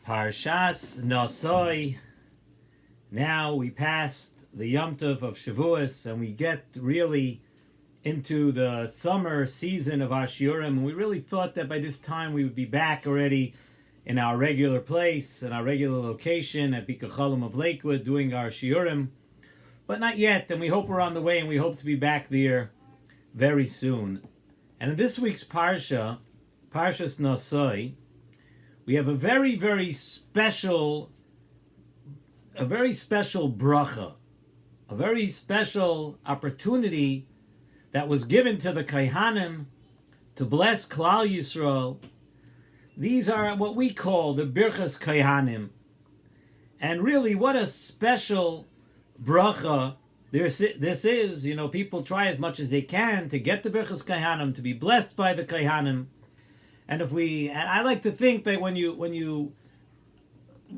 S.S.S. Naso. Now we passed the Yom Tov of Shavuos and we get really into the summer season of our shiurim. And we really thought that by this time we would be back already in our regular place, in our regular location at Bika Chalom of Lakewood doing our shiurim. But not yet, and we hope we're on the way and we hope to be back there very soon. And in this week's Parsha, Parshas Naso, we have a very, very special bracha, a very special opportunity that was given to the Kaihanim to bless Klal Yisrael. These are what we call the Birchas Kaihanim. And really, what a special bracha this is. You know, people try as much as they can to get the Birchas Kaihanim, to be blessed by the Kaihanim. And I like to think that when you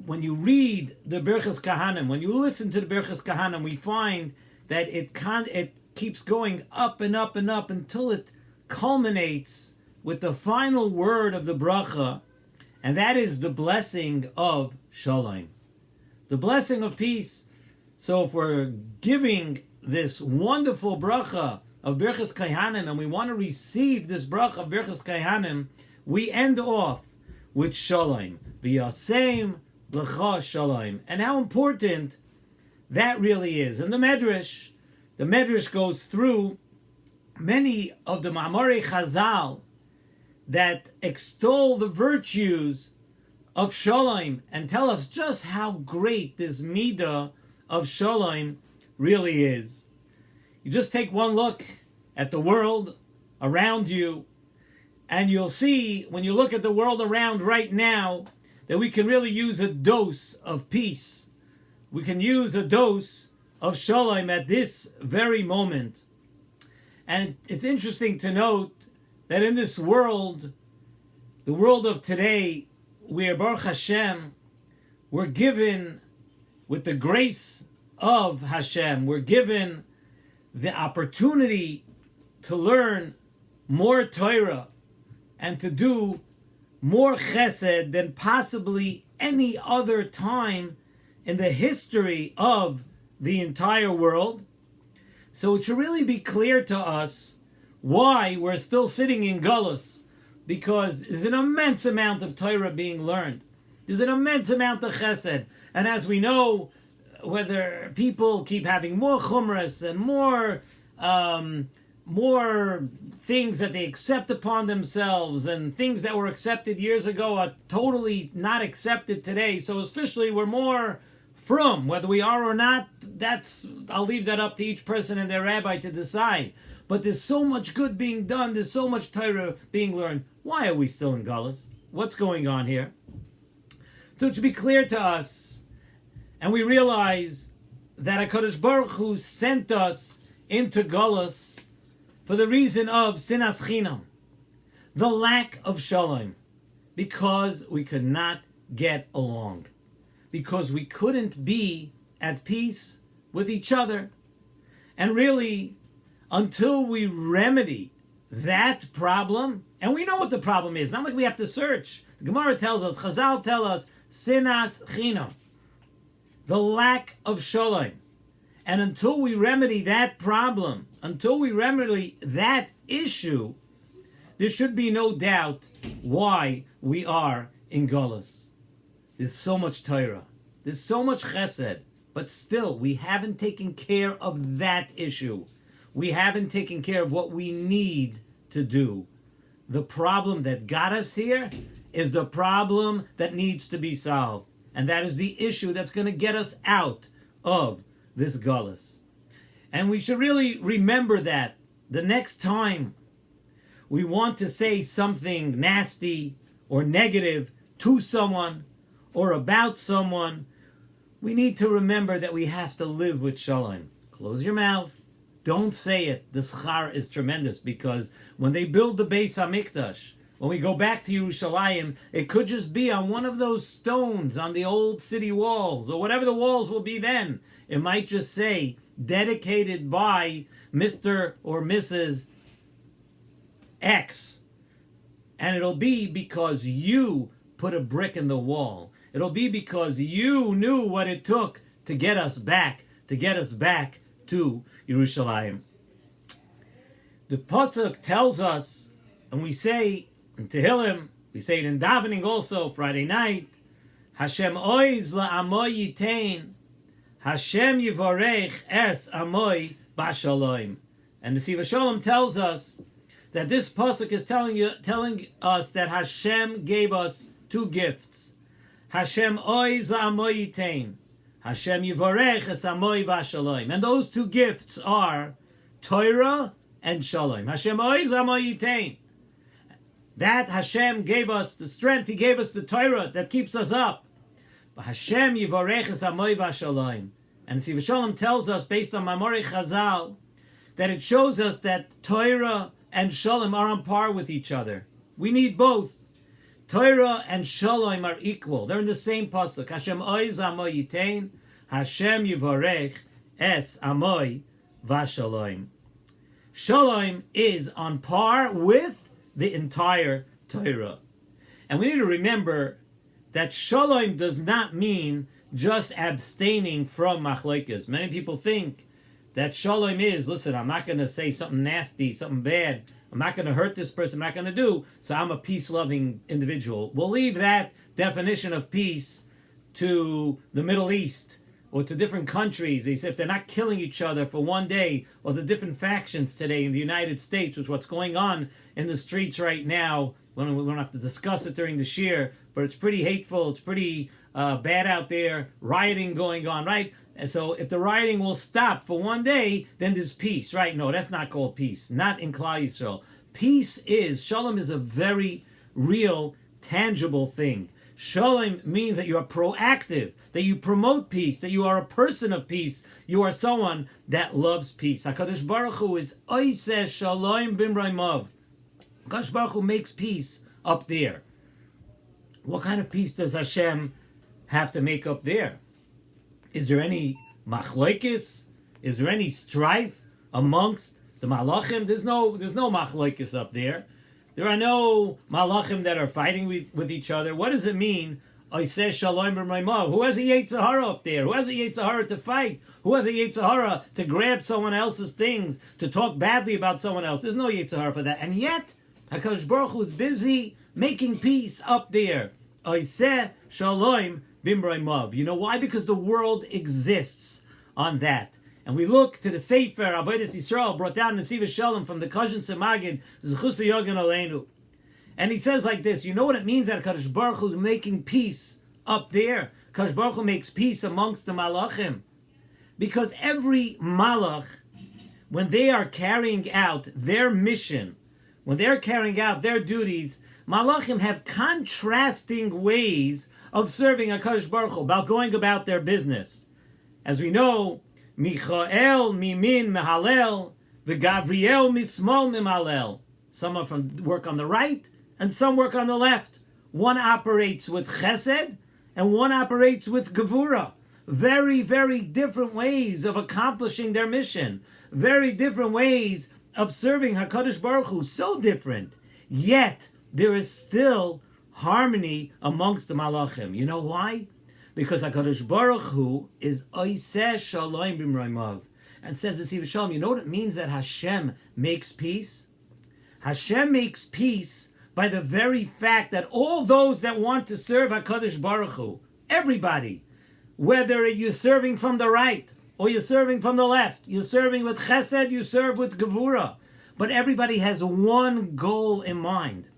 read the Birchas Kahanim, when you listen to the Birchas Kahanim, we find that it keeps going up and up and up until it culminates with the final word of the bracha, and that is the blessing of Shalom, the blessing of peace. So if we're giving this wonderful bracha of Birchas Kahanim and we want to receive this bracha of Birchas Kahanim, we end off with Shalom, v'yasem l'cha Shalom, and how important that really is. And the Medrash goes through many of the Ma'amorei Chazal that extol the virtues of Shalom and tell us just how great this midah of Shalom really is. You just take one look at the world around you, and you'll see, when you look at the world around right now, that we can really use a dose of peace. We can use a dose of Shalom at this very moment. And it's interesting to note that in this world, the world of today, where Baruch Hashem, we're given, with the grace of Hashem, we're given the opportunity to learn more Torah and to do more chesed than possibly any other time in the history of the entire world. So it should really be clear to us why we're still sitting in Galus, because there's an immense amount of Torah being learned. There's an immense amount of chesed. And as we know, whether people keep having more chumras and more things that they accept upon themselves, and things that were accepted years ago are totally not accepted today. So officially we're more from, whether we are or not, I'll leave that up to each person and their rabbi to decide. But there's so much good being done, there's so much Torah being learned. Why are we still in Galus? What's going on here? So it should be clear to us, and we realize that HaKadosh Baruch Hu sent us into Galus for the reason of sinas chinam, the lack of Shalom, because we could not get along, because we couldn't be at peace with each other. And really, until we remedy that problem, and we know what the problem is, not like we have to search. The Gemara tells us, Chazal tell us, sinas chinam, the lack of Shalom. And until we remedy that problem, until we remedy that issue, there should be no doubt why we are in Galus. There's so much Torah, there's so much chesed, but still we haven't taken care of that issue. We haven't taken care of what we need to do. The problem that got us here is the problem that needs to be solved. And that is the issue that's going to get us out of this Galus. And we should really remember that the next time we want to say something nasty or negative to someone or about someone, we need to remember that we have to live with Shalom. Close your mouth. Don't say it. The schar is tremendous, because when they build the Beis HaMikdash, when we go back to Yerushalayim, it could just be on one of those stones on the old city walls, or whatever the walls will be then. It might just say, dedicated by Mr. or Mrs. X. And it'll be because you put a brick in the wall. It'll be because you knew what it took to get us back to Yerushalayim. The Pasuk tells us, and we say in Tehillim, we say it in davening also, Friday night, Hashem oiz la'amoy yitain, Hashem yivorech es amoy b'shalom. And the Nesivos Shalom tells us that this pasuk is telling us that Hashem gave us two gifts. Hashem oiz la'amoy yitain, Hashem yivorech es amoy b'shalom. And those two gifts are Torah and Shalom. Hashem oiz la'amoy yitain. That Hashem gave us the strength, He gave us the Torah that keeps us up. But Hashem yivorech es amoy b'shalom. And Nesivos Shalom tells us, based on Mamorei Chazal, that it shows us that Torah and Shalom are on par with each other. We need both. Torah and Shalom are equal. They're in the same pasuk. Hashem oiz amoy yitain, Hashem yivorech es amoy v'shalom. Shalom is on par with the entire Torah. And we need to remember that Shalom does not mean just abstaining from machlokes. Many people think that Shalom is, listen, I'm not going to say something nasty, something bad. I'm not going to hurt this person. I'm not going to do. So I'm a peace-loving individual. We'll leave that definition of peace to the Middle East or to different countries. They say if they're not killing each other for one day, or the different factions today in the United States, which is what's going on in the streets right now. We don't have to discuss it during the shir, but it's pretty hateful. It's pretty bad out there. Rioting going on, right? And so if the rioting will stop for one day, then there's peace, right? No, that's not called peace. Not in Klal Yisrael. Peace is, Shalom is a very real, tangible thing. Shalom means that you are proactive, that you promote peace, that you are a person of peace. You are someone that loves peace. HaKadosh Baruch Hu is S.S.S.S. Shalom Bimraimav. HaKadosh Baruch Hu makes peace up there. What kind of peace does Hashem have to make up there? Is there any machlokes? Is there any strife amongst the malachim? There's no machlokes up there. There are no malachim that are fighting with each other. What does it mean? I say shalom b'maymav. Who has a Yetzer Hara up there? Who has a Yetzer Hara to fight? Who has a Yetzer Hara to grab someone else's things, to talk badly about someone else? There's no Yetzer Hara for that. And yet, HaKadosh Baruch Hu is busy making peace up there. I say shalom b'maymav. You know why? Because the world exists on that. And we look to the Sefer Avodas Yisrael brought down in Nesivos Shalom from the Kazhin Semagid Zechus Yogan Aleinu, and he says like this: you know what it means that Kadosh Baruch Hu is making peace up there? Kadosh Baruch Hu makes peace amongst the malachim, because every malach, when they are carrying out their mission, when they're carrying out their duties, malachim have contrasting ways of serving HaKadosh Baruch Hu, about going about their business. As we know, Michael mimin mehalel, the Gabriel mismol mimalel. Some are work on the right, and some work on the left. One operates with chesed, and one operates with gevura. Very, very different ways of accomplishing their mission. Very different ways of serving HaKadosh Baruch Hu. So different. Yet, there is still harmony amongst the malachim. You know why? Because HaKadosh Baruch Hu is S.S.S.S. Shalom Bimraimav. And says the Nesivos Shalom, you know what it means that Hashem makes peace? Hashem makes peace by the very fact that all those that want to serve HaKadosh Baruch Hu, everybody, whether you're serving from the right or you're serving from the left, you're serving with chesed, you serve with gevura, but everybody has one goal in mind.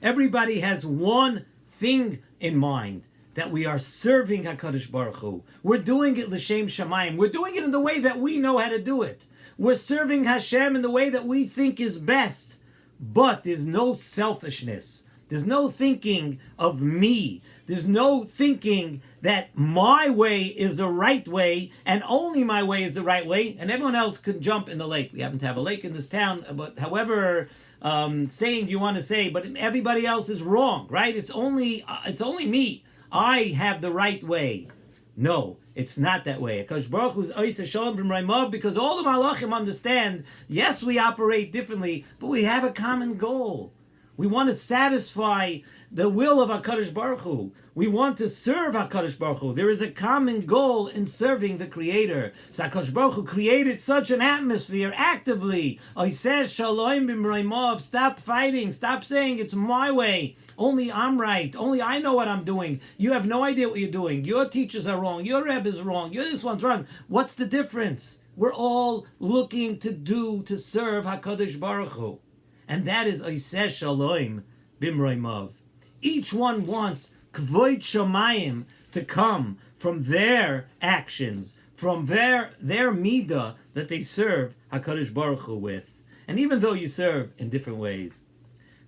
Everybody has one thing in mind, that we are serving HaKadosh Baruch Hu. We're doing it l'shem shamayim. We're doing it in the way that we know how to do it. We're serving Hashem in the way that we think is best. But there's no selfishness. There's no thinking of me. There's no thinking that my way is the right way and only my way is the right way and everyone else can jump in the lake. We happen to have a lake in this town, but however saying you want to say, but everybody else is wrong, right? It's only me. I have the right way. No, it's not that way. HaKadosh Baruch Hu is S.S.S.S. Shalom B'Raimav, because all the malachim understand, yes, we operate differently, but we have a common goal. We want to satisfy the will of HaKadosh Baruch Hu. We want to serve HaKadosh Baruch Hu. There is a common goal in serving the Creator. So HaKadosh Baruch Hu created such an atmosphere actively. S.S.S. Shalom Naso. Stop fighting. Stop saying it's my way. Only I'm right. Only I know what I'm doing. You have no idea what you're doing. Your teachers are wrong. Your Rebbe is wrong. This one's wrong. What's the difference? We're all looking to serve HaKadosh Baruch Hu. And that is S.S.S. Shalom Naso. Each one wants Kvoid Shamayim to come from their actions, from their midah that they serve HaKadosh Baruch Hu with. And even though you serve in different ways.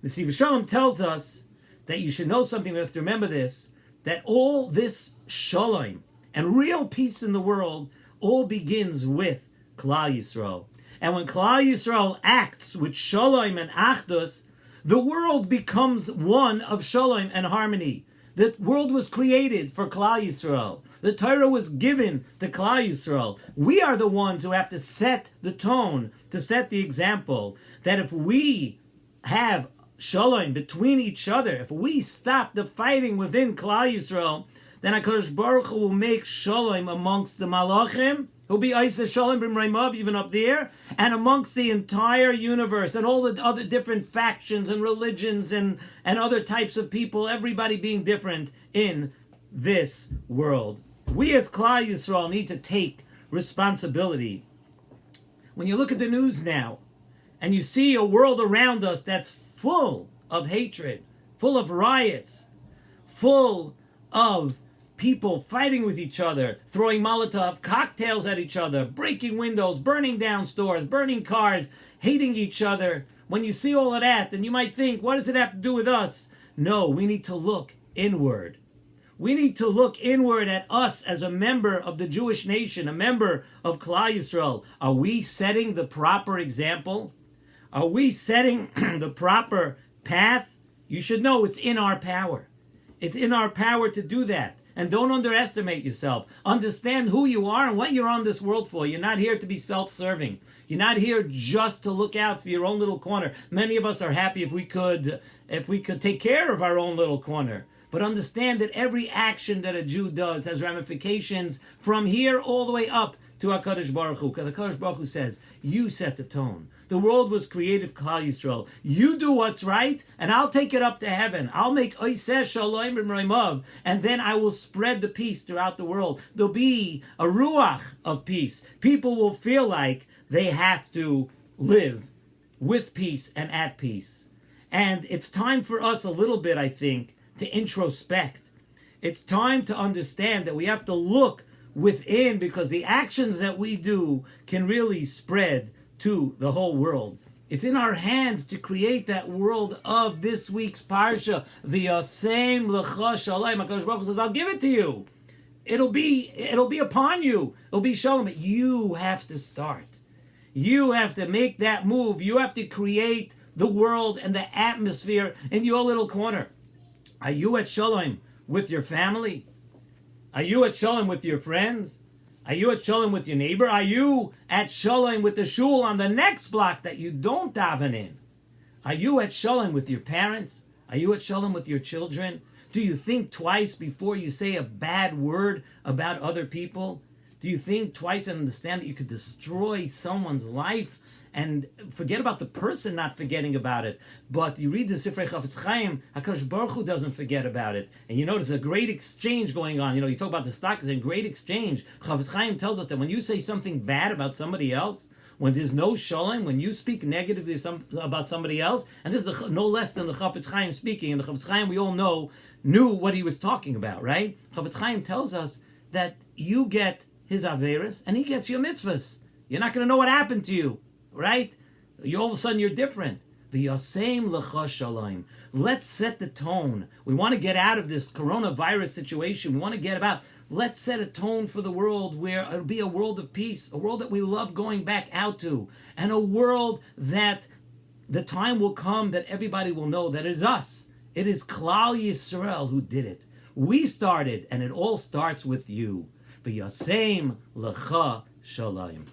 Nesivos Shalom tells us that you should know something, we have to remember this, that all this shalom and real peace in the world all begins with Klal Yisrael. And when Klal Yisrael acts with shalom and achdus, the world becomes one of shalom and harmony. The world was created for Klal Yisrael. The Torah was given to Klal Yisrael. We are the ones who have to set the tone, to set the example, that if we have shalom between each other, if we stop the fighting within Klal Yisrael, then HaKadosh Baruch Hu will make shalom amongst the malachim. He'll be S.S.S. Shalom Naso, even up there, and amongst the entire universe, and all the other different factions and religions and other types of people, everybody being different in this world. We as Klal Yisrael need to take responsibility. When you look at the news now, and you see a world around us that's full of hatred, full of riots, full of people fighting with each other, throwing Molotov cocktails at each other, breaking windows, burning down stores, burning cars, hating each other. When you see all of that, then you might think, what does it have to do with us? No, we need to look inward. We need to look inward at us as a member of the Jewish nation, a member of Klal Yisrael. Are we setting the proper example? Are we setting the proper path? You should know it's in our power. It's in our power to do that. And don't underestimate yourself. Understand who you are and what you're on this world for. You're not here to be self-serving. You're not here just to look out for your own little corner. Many of us are happy if we could take care of our own little corner. But understand that every action that a Jew does has ramifications from here all the way up to HaKadosh Baruch Hu. Because HaKadosh Baruch Hu says, you set the tone. The world was created for Klal Yisrael. You do what's right, and I'll take it up to heaven. I'll make S.S.S. Shalom Naso, and then I will spread the peace throughout the world. There'll be a ruach of peace. People will feel like they have to live with peace and at peace. And it's time for us a little bit, I think, to introspect. It's time to understand that we have to look within, because the actions that we do can really spread to the whole world. It's in our hands to create that world of this week's parsha. V'yasem l'cha shalom. HaKadosh Baruch Hu says, I'll give it to you. It'll be upon you. It'll be shalom. But you have to start. You have to make that move. You have to create the world and the atmosphere in your little corner. Are you at shalom with your family? Are you at shalom with your friends? Are you at shalom with your neighbor? Are you at shalom with the shul on the next block that you don't daven in? Are you at shalom with your parents? Are you at shalom with your children? Do you think twice before you say a bad word about other people? Do you think twice and understand that you could destroy someone's life? And forget about the person not forgetting about it. But you read the Sifrei Chafetz Chaim, HaKadosh Baruch Hu doesn't forget about it. And you notice a great exchange going on. You talk about the stock, it's a great exchange. Chafetz Chaim tells us that when you say something bad about somebody else, when there's no shalom, when you speak negatively about somebody else, and this is no less than the Chafetz Chaim speaking, and the Chafetz Chaim we all knew what he was talking about, right? Chafetz Chaim tells us that you get his averis, and he gets your mitzvahs. You're not going to know what happened to you. Right? All of a sudden you're different. V'yasem l'cha shalom. Let's set the tone. We want to get out of this coronavirus situation. We want to get about. Let's set a tone for the world where it'll be a world of peace, a world that we love going back out to, and a world that the time will come that everybody will know that it is us. It is Klal Yisrael who did it. We started, and it all starts with you. V'yasem l'cha shalom.